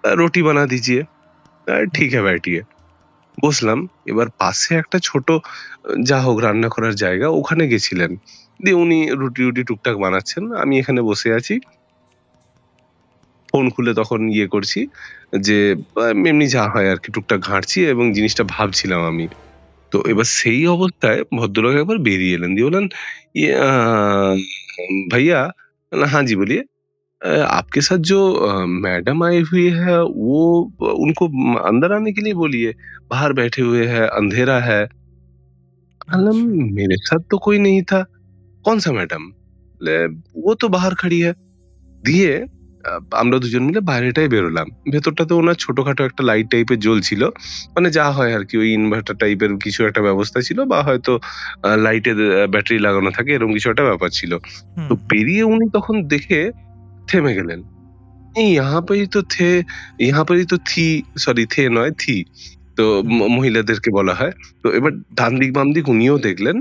"रोटी बना दीजिए।" হুম, "ठीक है, बैठिए।" বসলাম। এবার পাশে একটা ছোট যা হোক রান্না করার জায়গা, ওখানে গেছিলেন। দিয়ে উনি রুটি-টুটি টুকটাক বানাচ্ছেন। আমি এখানে বসে আছি। ফোন খুলে তখন ইয়ে করছি যে এমনি যা হয় আরকি টুকটাক ঘাঁটছি এবং জিনিসটা ভাবছিলাম আমি। তো হুম। এবার সেই অবস্থায় ভদ্রলোক একবার বেরিয়ে এলেন। দিয়ে বললেন, "ये भैया" "हाँ जी, बोलिए।" "आपके साथ जो मैडम आई हुई है वो उनको अंदर आने के लिए बोलिए। बाहर बैठे हुए हैं, अंधेरा है।" "अल्लम আচ্ছা, मेरे साथ तो कोई नहीं था।" "कौन-सा मैडम?" বলে, "वो तो बाहर खड़ी है।" দিয়ে আমরা দুজন মিলে বাইরেটায় বেরোলাম। ভেতরটাতে উনার ছোটখাটো একটা লাইট টাইপের জ্বলছিল। মানে যা হয় আরকি ওই ইনভার্টার টাইপের কিছু একটা ব্যবস্থা ছিল বা হয়তো লাইটের ব্যাটারি লাগানো থাকে এরকম কিছু একটা ব্যাপার ছিল। তো হুম, হুম, বেরিয়ে উনি তখন দেখে থেমে গেলেন। "এই यहाँ पर ही तो थे, यहाँ पर ही तो थी" সরি থে নয় থি। তো হুম, মহিলাদেরকে বলা হয়। তো এবার হুম। ডান দিক বাম দিক উনিও দেখলেন।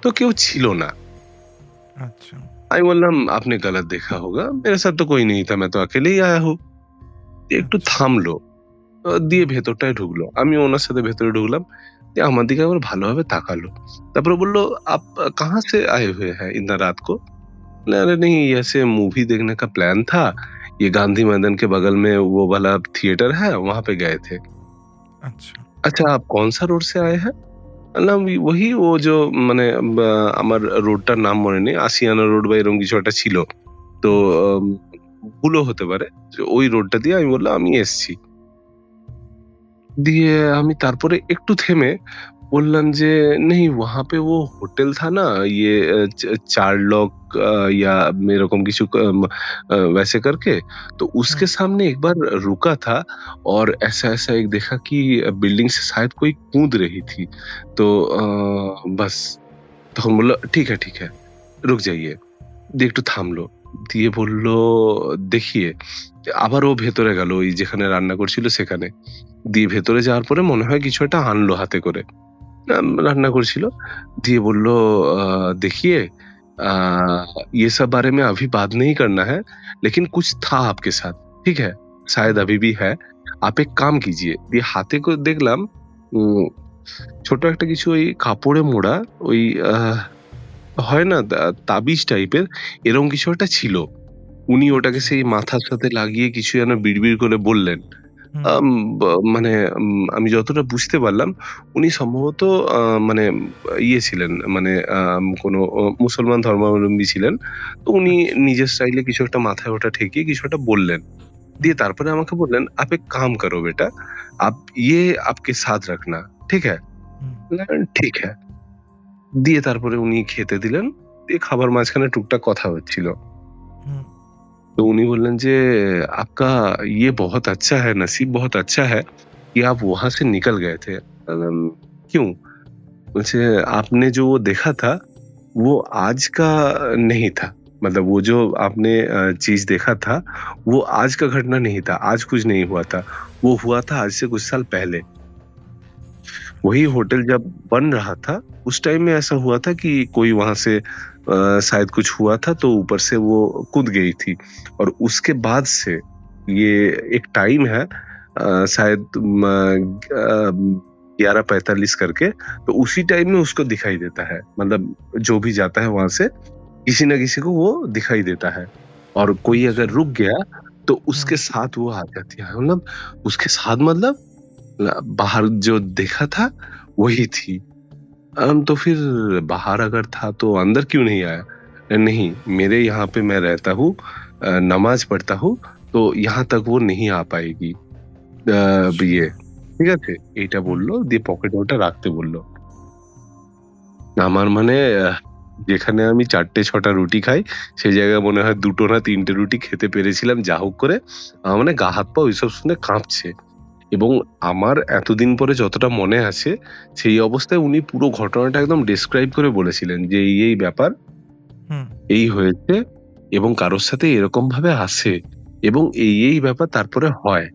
তো কেউ ছিল না। আচ্ছা, আমি বললাম, "आपने गलत देखा होगा। मेरे साथ तो कोई नहीं था। मैं तो अकेले ही आया हूँ।" একটু আচ্ছা। থামলো। দিয়ে হুম, ভেতরটায় ঢুকলো। আমিও ওনার সাথে ভেতরে ঢুকলাম। দিয়ে আমার দিকে একবার ভালোভাবে তাকালো। তারপরে বলল, "आप कहाँ से आए हुए हैं इतना रात को?" बोले, "अरे नहीं, ऐसे मूवी देखने का प्लान था। ये गांधी मैदान के बगल में वो वाला थिएटर है, वहाँ पे गए थे।" আচ্ছা, "अच्छा, आप कौन-सा रोड से आए हैं?" বললাম, "वही वो जो মানে আমার রোডটার নাম মনে নেই। আশিয়ানা রোড বা এরকম কিছু একটা ছিল। তো আচ্ছা, আম ভুলও হতে পারে। ওই রোডটা দিয়ে" আমি বললাম, "আমি এসছি।" দিয়ে আমি তারপরে একটু থেমে बोललन जे नहीं वहाँ पे वो होटल था ना ये चार्लॉक या এরকম কিছু वैसे करके तो उसके হুম, सामने एक बार रुका था और ऐसा-ऐसा एक देखा कि बिल्डिंग से शायद कोई कूद रही थी। तो बस তখন বলল, ঠিক है, रुक जाइए। দিয়ে একটু থামলো। দিয়ে বলল, দেখিয়ে। আবারও ভেতরে গেল ওই যেখানে রান্না করছিল সেখানে। দিয়ে ভেতরে যাওয়ার পরে মনে হয় কিছু একটা আনলো হাতে করে। হুম, রান্না করছিল। দিয়ে বলল, देखिए ये सब बारे में अभी बात नहीं करना है, लेकिन कुछ था आपके साथ, ठीक है? शायद হুম, अभी भी है। आप एक काम कीजिए। দিয়ে হাতে করে দেখলাম উম ছোট একটা কিছু ওই কাপড়ে মোড়া ওই হয় না তাবিজ টাইপের এরকম কিছু একটা ছিল। উনি ওটাকে আচ্ছা, সেই মাথার সাথে লাগিয়ে কিছু যেন বিড়বিড় করে বললেন। হুম, আম ব মানে আমি যতটা বুঝতে পারলাম উনি সম্ভবত আ মানে ইয়ে ছিলেন মানে কোনো মুসলমান ধর্মাবলম্বী ছিলেন। তো উনি আচ্ছা, নিজের স্টাইলে কিছু একটা মাথায় ওটা ঠেকিয়ে কিছু একটা বললেন। হুম, দিয়ে তারপরে আমাকে বললেন, "आप एक काम करो बेटा, आप ये आपके साथ रखना, ठीक है?" হুম, বললাম, "ঠিক है।" দিয়ে তারপরে উনি খেতে দিলেন। দিয়ে খাবার মাঝখানে টুকটাক কথা হচ্ছিল। হুম, तो उन्हीं बोलन जे आपका ये बहुत अच्छा है, नसीब बहुत अच्छा है कि आप वहाँ से निकल गए थे। क्यों? बोलছে आपने जो वो देखा था, वो आज का नहीं था। मतलब वो जो आपने चीज़ देखा था, वो आज का घटना नहीं था, आज कुछ नहीं हुआ था। वो हुआ था आज से कुछ साल पहले। वही আচ্ছা, होटल जब बन रहा था, उस टाइम में ऐसा हुआ था कि कोई वहाँ से शायद कुछ हुआ था तो ऊपर से वो कूद गई थी और उसके बाद से ये एक टाइम है शायद 11:45 करके तो उसी टाइम में उसको दिखाई देता है। मतलब जो भी जाता है वहाँ से, किसी न किसी को वो दिखाई देता है और कोई अगर আচ্ছা, रुक गया तो হুম, उसके साथ वो आ जाती है। मतलब उसके साथ मतलब बाहर जो देखा था वही थी। तो फिर बाहर अगर था तो अंदर क्यों नहीं आया? नहीं, मेरे यहाँ पे मैं रहता हूँ नमाज़ पढ़ता हूँ, तो यहाँ तक वो नहीं आ पाएगी। আচ্ছা, ইয়ে ঠিক আছে? এইটা হুম, বলল, দিয়ে পকেটে ওটা রাখতে বলল। আমার মানে যেখানে আমি ৪ টে ৬ টা রুটি খাই, সেই জায়গায় মনে হয় ২ টো না ৩ টে রুটি খেতে পেরেছিলাম যা হোক করে। আমার মানে গা হাত পা ওইসব শুনে কাঁপছে। এবং আমার এতদিন পরে যতটা মনে আছে, সেই অবস্থায় উনি পুরো ঘটনাটা একদম ডেসক্রাইব করে বলেছিলেন যে, এই ব্যাপার, হুম, এই হয়েছে এবং কারোর সাথে এরকমভাবে আসে এবং এই ব্যাপার তারপরে হয়।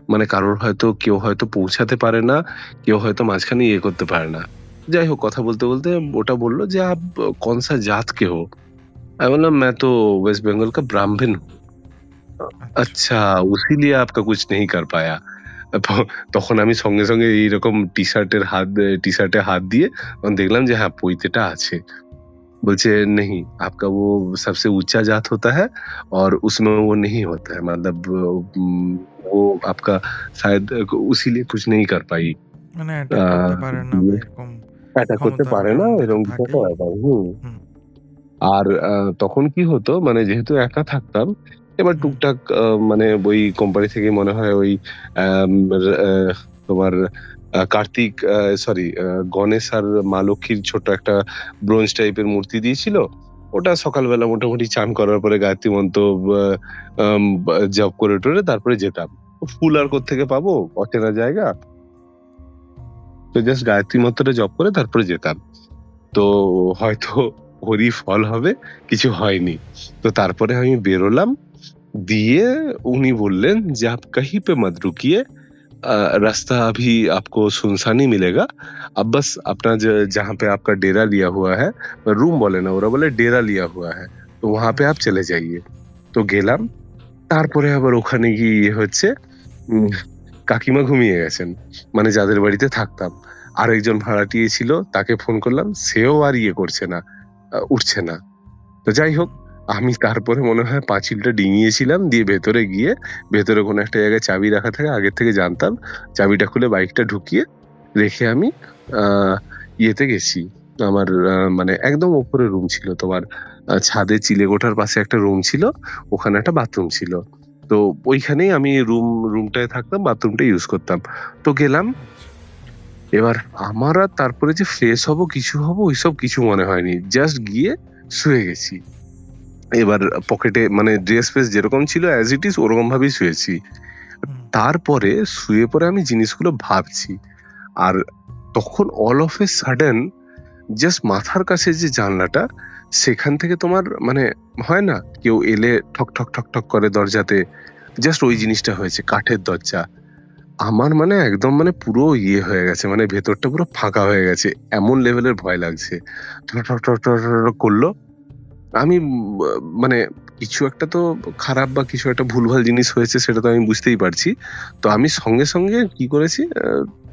মানে কারোর হয়তো কেউ হয়তো পৌঁছাতে পারে না, কেউ হয়তো মাঝখানে ইয়ে করতে পারে না। যাই হোক কথা বলতে ওটা বলল যে, "आप कौन-सा जात के हो?" আমি বললাম, "मैं तो वेस्ट बंगाल का ब्राह्मण हूँ।" আচ্ছা, "अच्छा, उसीलिए आपका कुछ नहीं कर पाया।" ত তখন আমি সঙ্গে এইরকম টি-শার্টে হাত দিয়ে তখন দেখলাম যে হ্যাঁ, পৈতেটা আছে। বলছে, "नहीं, आपका वो सबसे ऊँचा जात होता है और उसमें वो नहीं होता है। मतलब वो आपका शायद उसीलिए कुछ नहीं कर पाई।" মানে আ অ্যাটাক করতে পারে না বা দিয়ে এরকম অ্যাটাক করতে ক্ষমতা পারে ওটার না মধ্যে তো এরকম কিছু একটা থাকেই। ব্যাপার। হুম। হুম, আর তখন কি হতো মানে যেহেতু একা থাকতাম, এবার হুম, টুকটাক মানে ওই কোম্পানি থেকে মনে হয় ওই আম রা তোমার কার্তিক সরি গণেশ আর মা লক্ষ্মীর ছোট একটা ব্রোঞ্জ টাইপের মূর্তি দিয়েছিল। ওটা সকালবেলা মোটামুটি চান করার পরে গায়ত্রী মন্ত্র বা আম বা জপ করে টরে তারপরে যেতাম। ফুল আর হুম, কোত্থেকে পাবো? অচেনা জায়গা। তো জাস্ট গায়ত্রী মন্ত্রটা জপ করে তারপরে যেতাম। তো হয়তো ওরই ফল হবে, কিছু হয়নি। তো তারপরে আমি বেরোলাম। দিয়ে উনি বললেন যে, "आप कहीं पे मत रुकिए रास्ता अभी आपको सुनसान ही मिलेगा। अब बस अपना जहाँ पे आपका डेरा लिया हुआ है, रूम বলে না, ওরা বলে ডেরা লিয়া হুয়া है। তো वहाँ पे आप আচ্ছা, चले जाइए।" তো গেলাম। হুম, তারপরে আবার ওখানে গিয়ে ইয়ে হচ্ছে উম কাকিমা ঘুমিয়ে গেছেন। মানে যাদের বাড়িতে থাকতাম। আরেকজন ভাড়াটিয়ে ছিল, তাকে ফোন করলাম। সেও আর ইয়ে করছে না, উঠছে না। তো যাই হোক, হুম, আমি তারপরে মনে হয় পাঁচিলটা ডিঙিয়েছিলাম। দিয়ে ভেতরে গিয়ে, ভেতরে কোনো একটা জায়গায় চাবি রাখা থাকে, আগের থেকে জানতাম। চাবিটা খুলে বাইকটা ঢুকিয়ে রেখে আমি আ ইয়েতে গেছি। আমার মানে একদম ওপরের রুম ছিল তোমার ছাদে চিলেকোঠার পাশে একটা রুম ছিল। ওখানে একটা বাথরুম ছিল। তো ওইখানেই আমি রুমটায় থাকতাম, বাথরুমটা ইউজ করতাম। তো গেলাম। আচ্ছা, এবার আমার আর তারপরে যে ফ্রেশ হব, কিছু হব, ওইসব কিছু মনে হয়নি। জাস্ট গিয়ে শুয়ে গেছি। এবার পকেটে মানে ড্রেস ফ্রেস যেরকম ছিল অ্যাজ ইট ইজ ওরকম ভাবেই শুয়েছি। হুম, তারপরে শুয়ে পরে আমি জিনিসগুলো ভাবছি। আর তখন all of a sudden just মাথার কাছে যে জানলাটা, সেখান থেকে তোমার মানে হয় না কেউ এলে ঠক ঠক ঠক ঠক করে দরজাতে, জাস্ট ওই হুম, জিনিসটা হয়েছে, কাঠের দরজা। আমার মানে একদম মানে পুরো ইয়ে হয়ে গেছে, মানে ভেতরটা পুরো ফাঁকা হয়ে গেছে, এমন লেভেলের ভয় লাগছে। ঠক ঠক ঠক ঠক ঠক করলো। আমি মানে কিছু একটা তো খারাপ বা কিছু একটা ভুলভাল জিনিস হয়েছে, সেটা তো আমি বুঝতেই পারছি। তো আমি সঙ্গে সঙ্গে কি করেছি,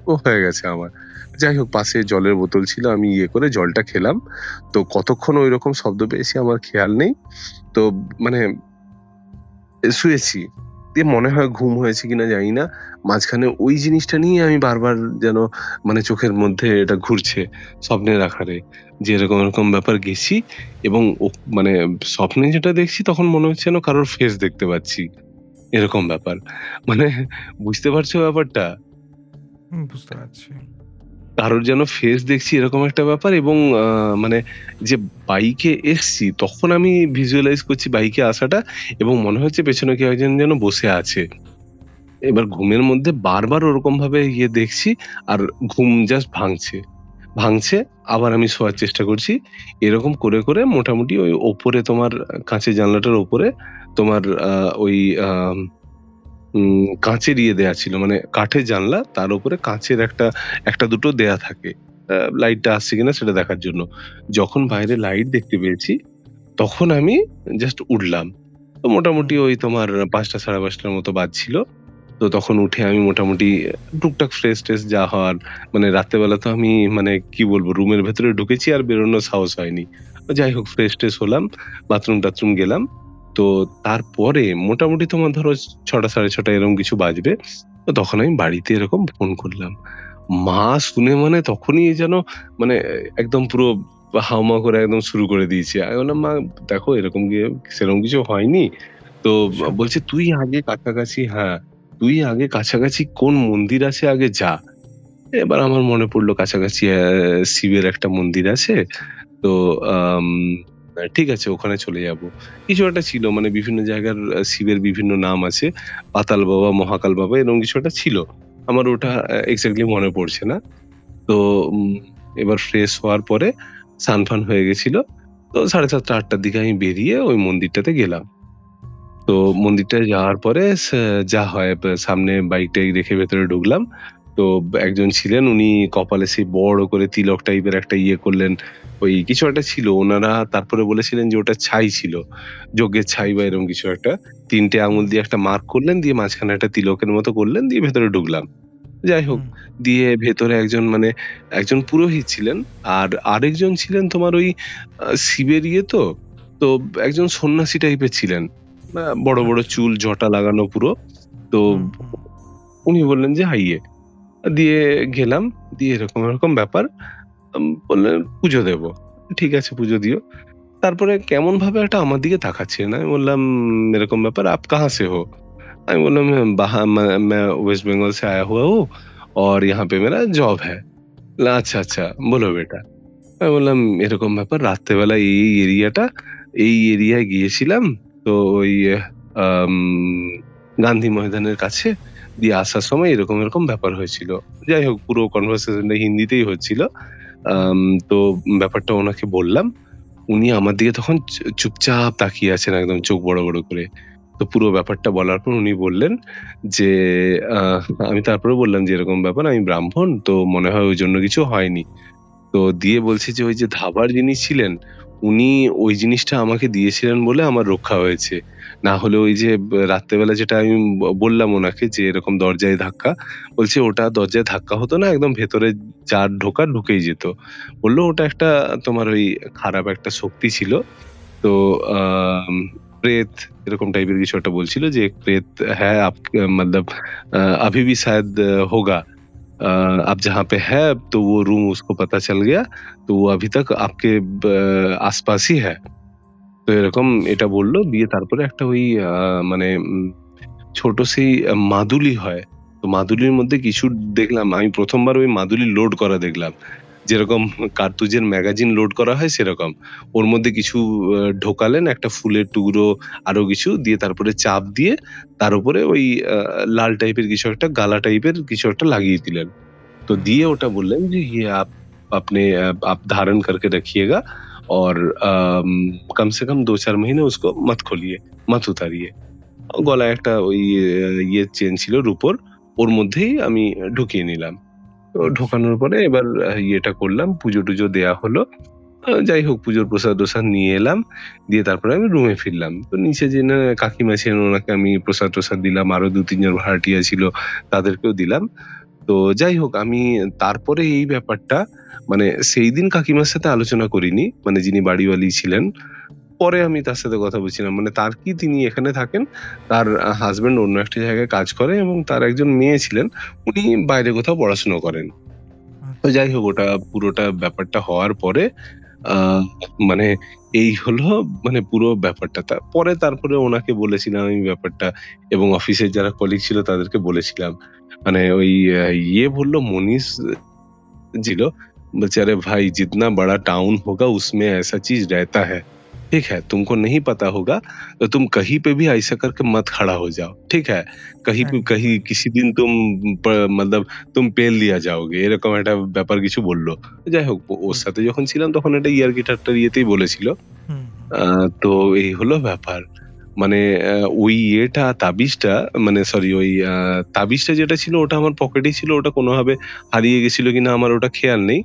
ও হয়ে গেছে আমার। যাই হোক, পাশে জলের বোতল ছিল, আমি ইয়ে করে জলটা খেলাম। তো কতক্ষণ ওই রকম শব্দ পেয়েছি আমার খেয়াল নেই। তো মানে শুয়েছি। দিয়ে মনে হয় ঘুম হয়েছে কিনা জানি না। মাঝখানে ওই জিনিসটা নিয়ে আমি বারবার যেন মানে চোখের মধ্যে এটা ঘুরছে স্বপ্নের আকারে। যে এরকম, এরকম ব্যাপার গেছি এবং মানে স্বপ্নে যেটা দেখছি তখন মনে হচ্ছে যেন কারোর ফেস দেখতে পাচ্ছি। এরকম ব্যাপার। মানে বুঝতে পারছো ব্যাপারটা? বুঝতে পারছি। কারোর যেন ফেস দেখছি এরকম একটা ব্যাপার, এবং মানে যে বাইকে এসছি তখন আমি ভিজুয়ালাইজ করছি বাইকে আসাটা, এবং মনে হচ্ছে পেছনে কেউ একজন যেন বসে আছে। এবার ঘুমের মধ্যে বারবার ওরকম ভাবে ইয়ে দেখছি, আর ঘুম জাস্ট ভাঙছে, আবার আমি শোয়ার চেষ্টা করছি। এরকম করে, করে মোটামুটি ওই ওপরে তোমার কাঁচের জানলাটার ওপরে তোমার ওই আম কাঁচের ইয়ে দেয়া ছিল। মানে কাঠের জানলা, তার উপরে কাঁচের একটা দুটো দেয়া থাকে। লাইটটা আসছে কিনা সেটা দেখার জন্য। যখন বাইরে আচ্ছা। লাইট দেখতে পেয়েছি, তখন আমি জাস্ট উঠলাম। তো মোটামুটি হুম, ওই তোমার ৫টা ৫:৩০ মতো বাজছিল। তো তখন উঠে আমি মোটামুটি টুকটাক ফ্রেশ-ট্রেশ যা হওয়ার, মানে রাত্রেবেলা তো আমি মানে কি বলবো, রুমের ভেতরে ঢুকেছি আর বেরোনোর সাহস হয়নি। যাই হোক, ফ্রেশ-ট্রেশ হলাম, বাথরুম-টাথরুম গেলাম। তো তারপরে মোটামুটি তোমার ধরো ৬টা ৬:৩০ এরকম কিছু বাজবে। তো তখন আমি বাড়িতে এরকম ফোন করলাম। মা শুনে মানে তখনই যেন মানে একদম পুরো হাউমাউ করে একদম শুরু করে দিয়েছে। আমি বললাম, "মা দেখো, এরকম সেরকম কিছু হয়নি।" তো আচ্ছা। বলছে, "তুই আগে কাছাকাছি" হ্যাঁ, "তুই আগে কাছাকাছি কোন মন্দির আছে আগে যা।" এবার আমার মনে পড়লো কাছাকাছি শিবের একটা মন্দির আছে। তো আম ঠিক আছে, ওখানে চলে যাবো। কিছু একটা ছিল, মানে বিভিন্ন জায়গার শিবের বিভিন্ন নাম আছে। পাতাল বাবা, মহাকাল বাবা, এরকম কিছু একটা ছিল। আমার ওটা হুম, এক্সাক্টলি মনে পড়ছে না। তো উম এবার ফ্রেশ হওয়ার পরে স্নান-ফান হয়ে গেছিল। তো ৭:৩০ ৮টার দিকে আমি বেরিয়ে ওই মন্দিরটাতে গেলাম। তো আচ্ছা। মন্দিরটায় যাওয়ার পরে যা হয়, সামনে বাইক-টাইক রেখে ভেতরে ঢুকলাম। তো একজন ছিলেন, উনি কপালে সেই বড় করে তিলক টাইপের একটা ইয়ে করলেন। ওই কিছু একটা ছিল। উনারা তারপরে বলেছিলেন যে ওটা ছাই ছিল। যজ্ঞের ছাই বা আচ্ছা। এরকম কিছু একটা। ৩ টে আঙুল হুম, দিয়ে একটা মার্ক করলেন, দিয়ে মাঝখানে একটা তিলকের মতো করলেন, দিয়ে ভেতরে ঢুকলাম। যাই হোক, হুম, দিয়ে ভেতরে একজন মানে একজন পুরোহিত ছিলেন। আর আরেকজন ছিলেন তোমার ওই শিবের ইয়ে তো। তো একজন সন্ন্যাসী টাইপের ছিলেন। বড়, বড় আচ্ছা। চুল, জটা লাগানো পুরো। তো হুম, হুম, উনি বললেন যে, "আইয়ে।" দিয়ে গেলাম। দিয়ে এরকম, এরকম ব্যাপার। বললেন, "পুজো দেব।" ঠিক আছে, পুজো দিও। তারপরে কেমনভাবে একটা আমার দিকে তাকাচ্ছিলেন। আমি বললাম, এরকম ব্যাপার, "आप कहाँ से हो?" আমি বললাম, मैं वेस्ट बंगाल से आया हुआ हूँ और यहाँ पे मेरा जॉब है।" বলল, "আচ্ছা, আচ্ছা, বলো বেটা।" আমি বললাম, "এরকম ব্যাপার, রাত্রেবেলা এই এরিয়াটা, এই এরিয়ায় গিয়েছিলাম। তো ওই আম গান্ধী ময়দানের কাছে। দিয়ে আসার সময় এরকম, এরকম ব্যাপার হয়েছিল।" যাই হোক, পুরো কনভারসেশনটা হিন্দিতেই হচ্ছিল। হুম, তো ব্যাপারটা ওনাকে বললাম। উনি আমার দিকে তখন চুপচাপ তাকিয়ে আছেন একদম চোখ বড়, বড় করে। তো পুরো ব্যাপারটা বলার পর উনি বললেন যে, আ আমি তারপরে বললাম যে, "এরকম ব্যাপার, আমি ব্রাহ্মণ, তো মনে হয় ওইজন্য কিছু হয়নি।" তো দিয়ে বলছে যে, ওই যে ধাবার যিনি ছিলেন, উনি ওই জিনিসটা আমাকে দিয়েছিলেন বলে আমার রক্ষা হয়েছে। না হলে ওই যে রাত্রেবেলা যেটা আমি বললাম ওনাকে যে এরকম দরজায় ধাক্কা, বলছে ওটা দরজায় ধাক্কা হতো না, একদম ভেতরে যার ঢোকার ঢুকেই যেত। বলল ওটা একটা তোমার ওই খারাপ একটা শক্তি ছিল। তো আম প্রেত এরকম টাইপের কিছু একটা বলছিল যে, "प्रेत है आप मतलब अभी भी शायद होगा। आप जहाँ पे है तो वो रूम उसको पता चल गया। तो वो अभी तक आपके आस-पास ही है।" তো এরকম আচ্ছা। এটা বলল। দিয়ে তারপরে একটা ওই মানে ছোট সেই মাদুলি হয়। তো মাদুলির মধ্যে কিছু দেখলাম, আমি ১ম বার ওই মাদুলি লোড করা দেখলাম। যেরকম কার্তুজের ম্যাগাজিন লোড করা হয় সেরকম। ওর মধ্যে কিছু ঢোকালেন, একটা ফুলের টুকরো, আরো কিছু দিয়ে তারপরে চাপ দিয়ে তার উপরে ওই লাল টাইপের কিছু একটা, গালা টাইপের কিছু একটা লাগিয়ে দিলেন। तो হুম, दिए ওটা বললেন যে ये आप अपने आप धारण करके रखिएगा और कम से कम 2-4 महीने उसको मत खोलिए, मत उतारिए। হুম, গলায় একটা ওই ইয়ে চেন ছিল রূপোর, ওর মধ্যেই আমি ঢুকিয়ে নিলাম। তো আচ্ছা। ঢোকানোর পরে এবার ইয়েটা করলাম, পুজো-টুজো দেয়া হলো। যাই হোক পুজোর প্রসাদ-টসাদ নিয়ে এলাম। দিয়ে তারপরে আমি রুমে ফিরলাম। তো নিচে জেনে কাকিমা ছিলেন, ওনাকে আমি প্রসাদ-টসাদ দিলাম। আরো ২-৩ জন ভাড়াটিয়া ছিল, তাদেরকেও দিলাম। তো যাই হোক আমি তারপরে এই ব্যাপারটা মানে সেইদিন কাকিমার সাথে আলোচনা করিনি। মানে যিনি বাড়িওয়ালি ছিলেন। পরে আমি তার সাথে কথা বলছিলাম। মানে তার কি, তিনি এখানে থাকেন। তার হাসব্যান্ড অন্য একটা জায়গায় কাজ করে এবং তার একজন মেয়ে ছিলেন। উনি বাইরে কোথাও পড়াশোনা করেন। তো আচ্ছা। যাই হোক ওটা পুরোটা ব্যাপারটা হওয়ার পরে আ মানে এই হলো মানে পুরো ব্যাপারটা। পরে তারপরে ওনাকে বলেছিলাম আমি ব্যাপারটা এবং অফিসের যারা কলিগ ছিল তাদেরকে বলেছিলাম। মানে ওই ইয়ে বলল মনীষ ছিল, বলছে, "अरे भाई जितना बड़ा टाउन होगा उसमें ऐसा चीज़ रहता है, ठीक है? तुमको नहीं पता होगा तो तुम कहीं पे भी ऐसा करके मत खड़ा हो जाओ, ठीक है? कहीं पे একদম, कहीं একদম। किसी दिन तुम मतलब तुम পেল দিয়া যাওগে।" এরকম একটা ব্যাপার কিছু বলল। যাই হোক ওর বুঝতে সাথে যখন পেরেছি। ছিলাম তখন এটা ইয়ার্কি ঠাট্টার ইয়েতেই বলেছিল। হুম, হুম। আ তো এই হলো ব্যাপার। মানে ওই ইয়েটা তাবিজটা মানে সরি ওই তাবিজটা যেটা ছিল ওটা আমার পকেটেই ছিল। ওটা কোনভাবে হারিয়ে গেছিল কিনা আমার ওটা খেয়াল নেই।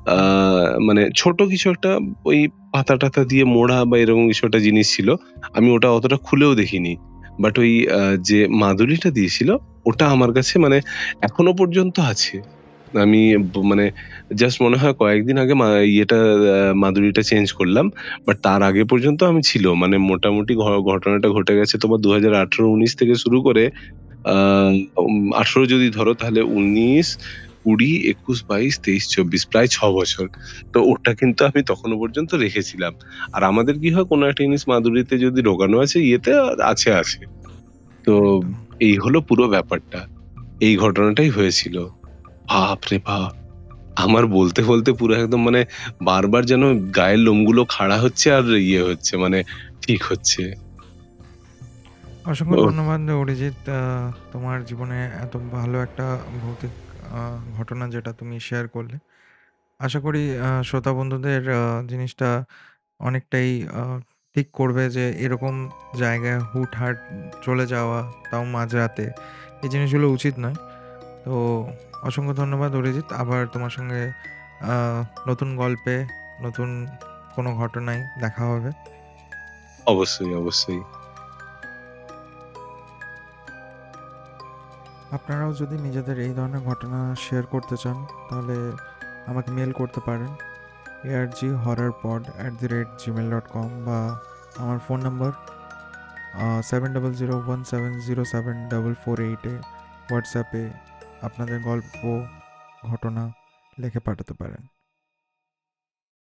আ হুম, মানে ছোট কিছু একটা ওই পাতা-টাতা দিয়ে মোড়া বা এরকম কিছু একটা জিনিস ছিল। আমি ওটা অতটা খুলেও দেখিনি। বাট ওই যে মাদুলিটা দিয়েছিল ওটা আমার কাছে মানে এখনো পর্যন্ত আছে। আমি মানে জাস্ট মনে হয় কয়েকদিন আগে ইয়েটা মাদুরিটা চেঞ্জ করলাম। বাট তার আগে পর্যন্ত আমি ছিল। মানে মোটামুটি ঘটনাটা ঘটে গেছে তোমার ২০১৮-১৯ থেকে শুরু করে আ ১৮ যদি ধরো তাহলে ১৯, ২০, ২১, ২২, ২৩, ২৪ প্রায় ৬ বছর। তো ওটা কিন্তু আমি তখনো পর্যন্ত রেখেছিলাম। আর আমাদের কি হয় কোনো একটা জিনিস মাদুরিতে যদি ঢোকানো আছে ইয়েতে আছে। তো একদম। এই হলো পুরো ব্যাপারটা। এই ঘটনাটাই হয়েছিল। বাপরে বাপ! আমার বলতে পুরো একদম মানে বারবার যেন গায়ের লোমগুলো খাড়া হচ্ছে আর ইয়ে হচ্ছে মানে ঠিক হচ্ছে। অসংখ্য ওহ! ধন্যবাদ অরিজিৎ। তোমার জীবনে এত ভালো একটা ভৌতিক আ ঘটনা যেটা তুমি শেয়ার করলে। আশা করি শ্রোতা বন্ধুদের জিনিসটা অনেকটাই আ ঠিক করবে যে এরকম জায়গায় হুটহাট চলে যাওয়া, তাও মাঝরাতে, এই জিনিসগুলো উচিত নয়। তো অসংখ্য ধন্যবাদ অরিজিৎ। আবার তোমার সঙ্গে আ নতুন গল্পে, নতুন কোনো ঘটনায় দেখা হবে। অবশ্যই। আপনারাও যদি নিজেদের এই ধরনের ঘটনা শেয়ার করতে চান, তাহলে আমাকে মেইল করতে পারেন arghorrorpod@gmail.com বা আমার ফোন নাম্বার 7001707448 এ হোয়াটসঅ্যাপে আপনাদের গল্প, ঘটনা লিখে পাঠাতে পারেন।